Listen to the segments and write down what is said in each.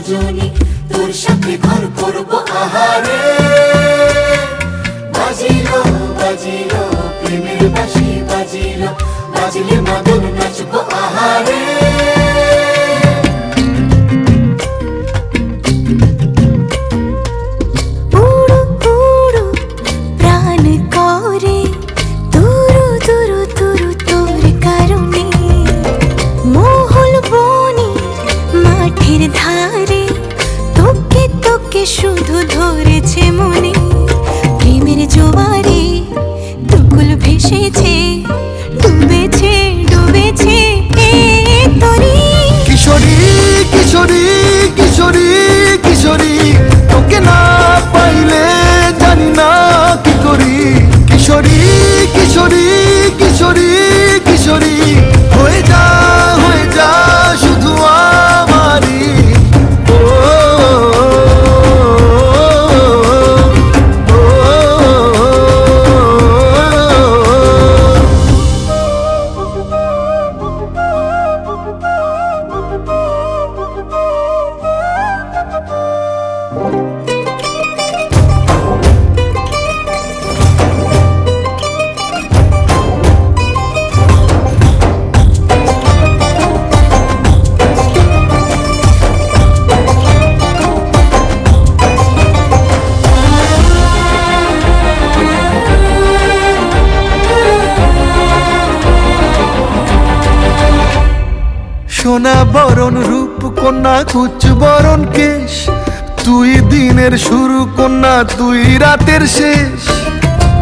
সজনী তোর সাথে ঘর করব আহারে। বাজিলো বাজিলো প্রেমের বাঁশি বাজিলো, বাজলে মদন নাচব আহারে। ধারে তোকে তোকে শুধু ধরেছে মনে, প্রেমের জোয়ারে দুকুল ভেসেছে, ডুবেছে ডুবেছে তোরে। কিশোরী কিশোরী কিশোরী কিশোরী, তোকে না পাইলে জানি না কি করি। কিশোরী কিশোরী কিশোরী কিশোরী, হয়ে যা শুধু আমারি। সোনা বরণ রূপ কন্যা কুচ বরণ কেশ, তুই দিনের শুরু কন্যা তুই রাতের শেষ।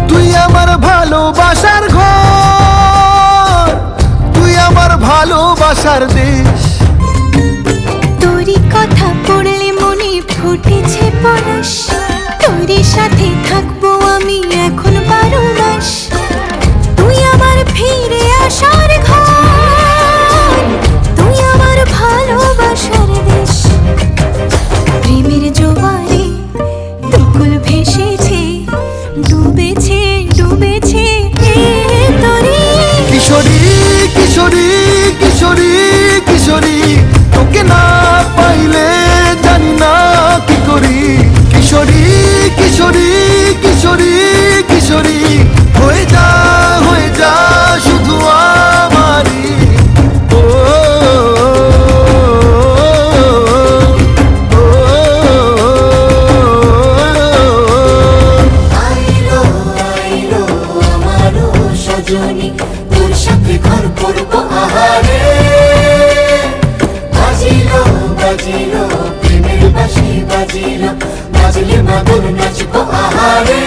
তুই আমার ভালোবাসার ঘর, তুই আমার ভালোবাসার দেশ। তোরই কথা পড়লে মনে ফুটেছে পরশ, তোরই সাথে থাকবো আমি এখন 12 মাস। তুই আমার ফিরে আসার ঘর, তুই আমার ভালোবাসার দেশ। প্রেমের জোয়ারে দুকুল ভেসেছে, ডুবেছে ডুবেছে তোরে। কিশোরী কিশোরী কিশোরী কিশোরী, তোকে না পাইলে জানি না কি করি। কিশোরী কিশোরী কিশোরী কিশোরী, হয়ে যা শুধু আমারি। আইলো আইলো আমার সজনী তোর সাথে ঘর করব আহারে। বাজিলো বাজিলো প্রেমের বাঁশি বাজিলো, বাজলে মদন নাচব আহারে।